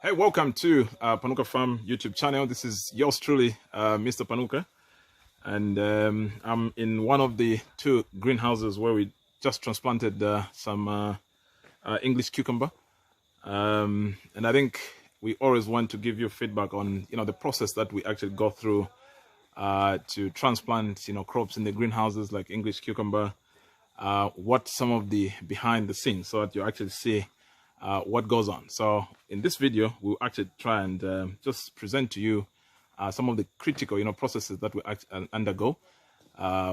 Hey, welcome to Panuka Farm YouTube channel. This is yours truly, Mr. Panuka, and I'm in one of the two greenhouses where we just transplanted some English cucumber, and I think we always want to give you feedback on the process that we actually go through to transplant crops in the greenhouses like English cucumber. What some of the behind the scenes, so that you actually see what goes on. So in this video, we'll actually try and just present to you some of the critical processes that we undergo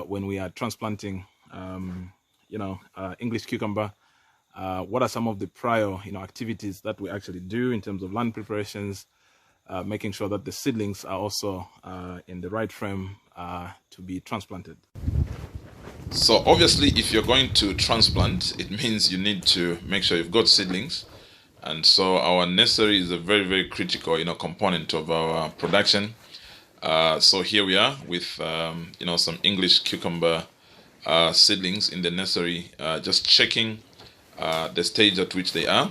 when we are transplanting English cucumber. What are some of the prior activities that we actually do in terms of land preparations, making sure that the seedlings are also in the right frame to be transplanted. So obviously, if you're going to transplant, it means you need to make sure you've got seedlings. And so our nursery is a very, very critical, component of our production. So here we are with, some English cucumber seedlings in the nursery, just checking the stage at which they are.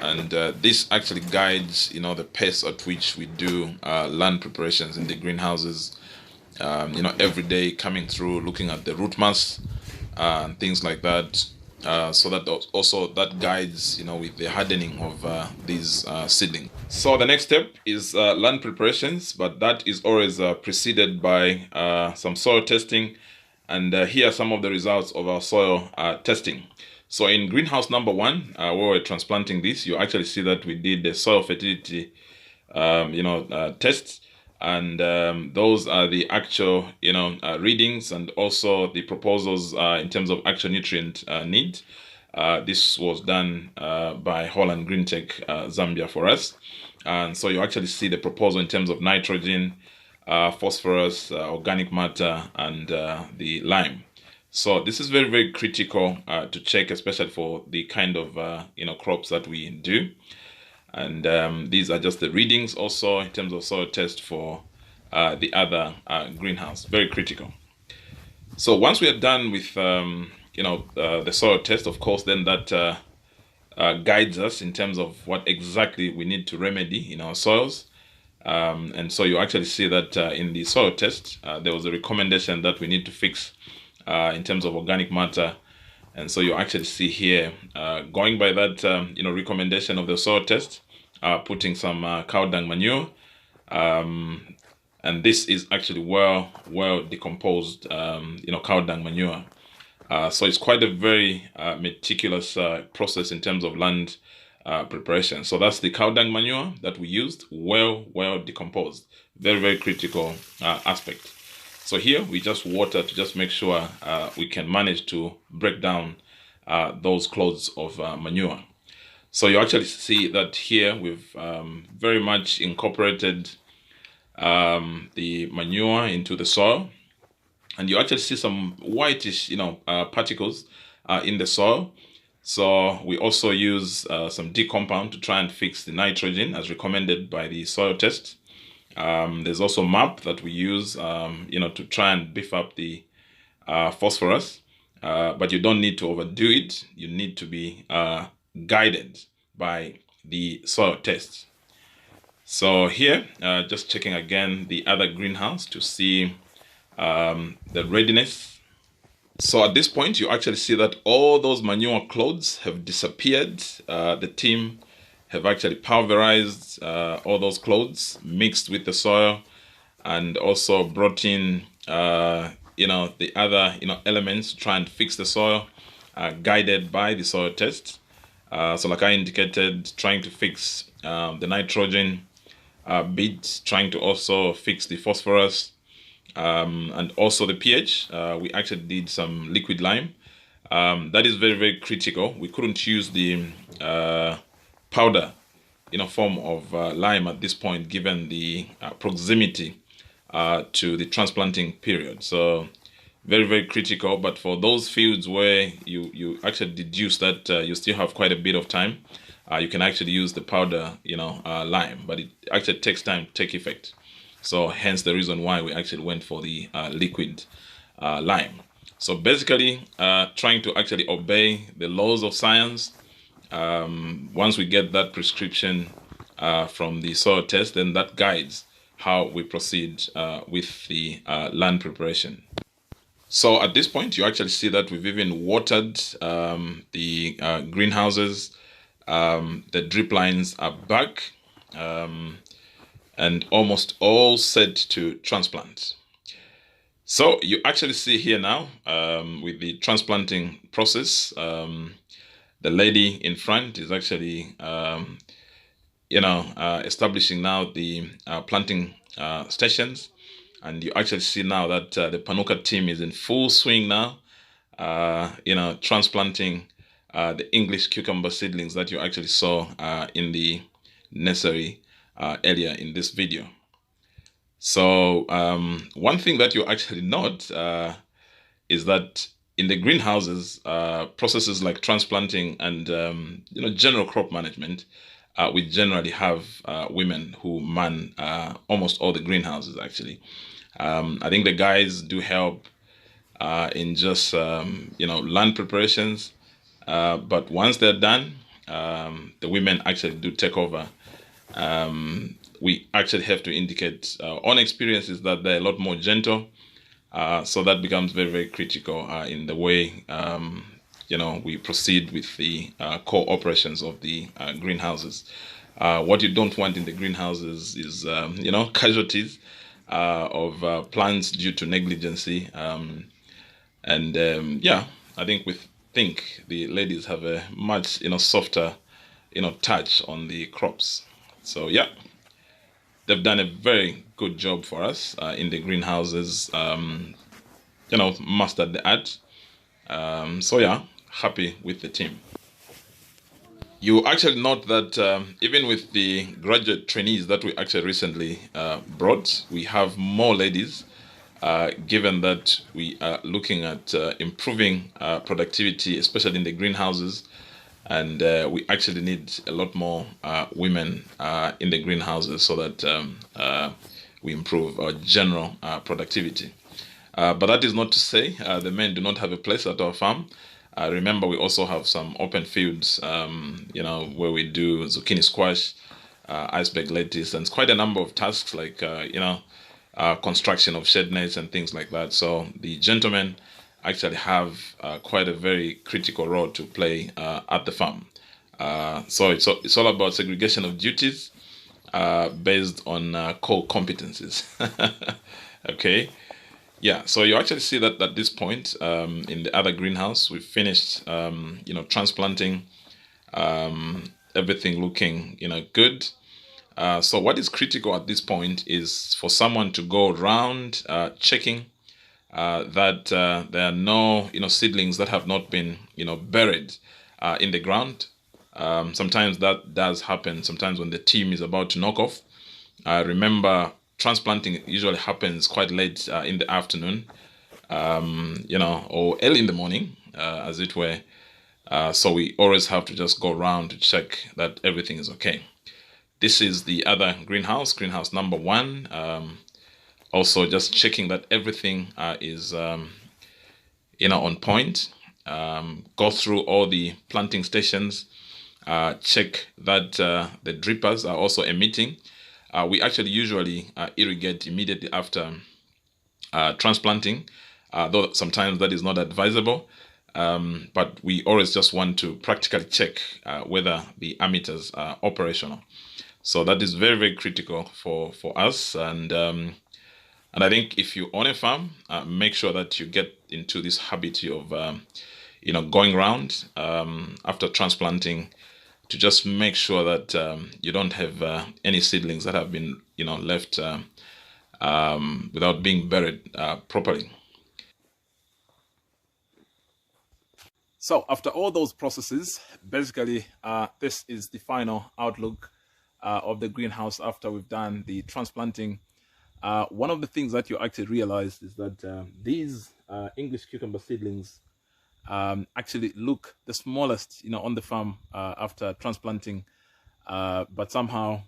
And this actually guides, the pace at which we do land preparations in the greenhouses. Every day coming through, looking at the root mass and things like that. So that also that guides, with the hardening of these seedlings. So the next step is land preparations, but that is always preceded by some soil testing. And here are some of the results of our soil testing. So in greenhouse number 1, where we're transplanting this, you actually see that we did the soil fertility, tests. And those are the actual readings, and also the proposals in terms of actual nutrient need. This was done by Holland Green Tech Zambia for us, and so you actually see the proposal in terms of nitrogen, phosphorus, organic matter, and the lime. So this is very, very critical to check, especially for the kind of crops that we do. And these are just the readings also in terms of soil test for the other greenhouse. Very critical. So once we are done with the soil test, of course, then that guides us in terms of what exactly we need to remedy in our soils. And so you actually see that in the soil test, there was a recommendation that we need to fix in terms of organic matter. And so you actually see here, going by that recommendation of the soil test, putting some cow dung manure, and this is actually well decomposed, cow dung manure. So it's quite a very meticulous process in terms of land preparation. So that's the cow dung manure that we used, well decomposed. Very, very critical aspect. So here we just water to just make sure we can manage to break down those clods of manure. So you actually see that here we've very much incorporated the manure into the soil, and you actually see some whitish particles in the soil. So we also use some D compound to try and fix the nitrogen as recommended by the soil test. There's also MAP that we use to try and beef up the phosphorus, but you don't need to overdo it. You need to be guided by the soil test. So here, just checking again the other greenhouse to see the readiness. So at this point, you actually see that all those manure clods have disappeared. The team have actually pulverized all those clods, mixed with the soil, and also brought in the other elements to try and fix the soil, guided by the soil test. So like I indicated, trying to fix the nitrogen bit, trying to also fix the phosphorus, and also the pH. We actually did some liquid lime. That is very, very critical. We couldn't use the powder form of lime at this point, given the proximity to the transplanting period. So very, very critical. But for those fields where you actually deduce that you still have quite a bit of time, you can actually use the powder lime, but it actually takes time to take effect. So hence the reason why we actually went for the liquid lime. So basically trying to actually obey the laws of science. Once we get that prescription from the soil test, then that guides how we proceed with the land preparation. So at this point, you actually see that we've even watered the greenhouses. The drip lines are back and almost all set to transplant. So you actually see here now with the transplanting process, the lady in front is actually, establishing now the planting stations. And you actually see now that the Panuka team is in full swing now, transplanting the English cucumber seedlings that you actually saw in the nursery earlier in this video. So one thing that you actually note is that in the greenhouses, processes like transplanting and general crop management, we generally have women who man almost all the greenhouses. Actually, I think the guys do help in just land preparations, but once they're done, the women actually do take over. We actually have to indicate our own experiences that they're a lot more gentle. So that becomes very, very critical in the way we proceed with the core operations of the greenhouses. What you don't want in the greenhouses is casualties of plants due to negligency. I think the ladies have a much softer touch on the crops. So yeah, they've done a very good job for us in the greenhouses. Mastered the art. So yeah, happy with the team. You actually note that even with the graduate trainees that we actually recently brought, we have more ladies, given that we are looking at improving productivity, especially in the greenhouses. And we actually need a lot more women in the greenhouses so that we improve our general productivity. But that is not to say the men do not have a place at our farm. Remember, we also have some open fields, where we do zucchini squash, iceberg lettuce, and quite a number of tasks like, construction of shed nets and things like that. So the gentlemen actually have quite a very critical role to play at the farm. So it's all about segregation of duties based on core competencies. Okay. Yeah, so you actually see that at this point in the other greenhouse, we've finished, transplanting, everything looking, good. So what is critical at this point is for someone to go around checking that there are no, seedlings that have not been, buried in the ground. Sometimes that does happen. Sometimes when the team is about to knock off. Remember, transplanting usually happens quite late in the afternoon, or early in the morning, as it were. So we always have to just go around to check that everything is okay. This is the other greenhouse number 1. Also, just checking that everything is, on point. Go through all the planting stations. Check that the drippers are also emitting. We actually usually irrigate immediately after transplanting, though sometimes that is not advisable. But we always just want to practically check whether the emitters are operational. So that is very, very critical for us. And I think if you own a farm, make sure that you get into this habit of, going around after transplanting to just make sure that you don't have any seedlings that have been, left without being buried properly. So after all those processes, basically, this is the final outlook of the greenhouse after we've done the transplanting. One of the things that you actually realize is that these English cucumber seedlings actually look the smallest, on the farm after transplanting. But somehow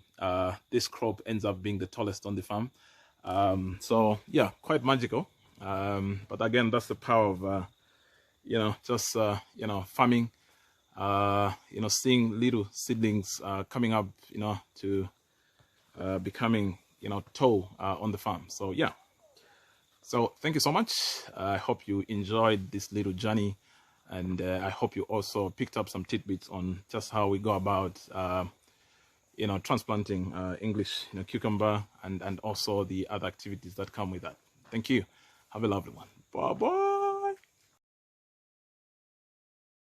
this crop ends up being the tallest on the farm. So yeah, quite magical. But again, that's the power of, just, farming seeing little seedlings coming up, to becoming, tall on the farm. So yeah. So thank you so much. I hope you enjoyed this little journey, and I hope you also picked up some tidbits on just how we go about, transplanting English, cucumber, and also the other activities that come with that. Thank you. Have a lovely one. Bye bye.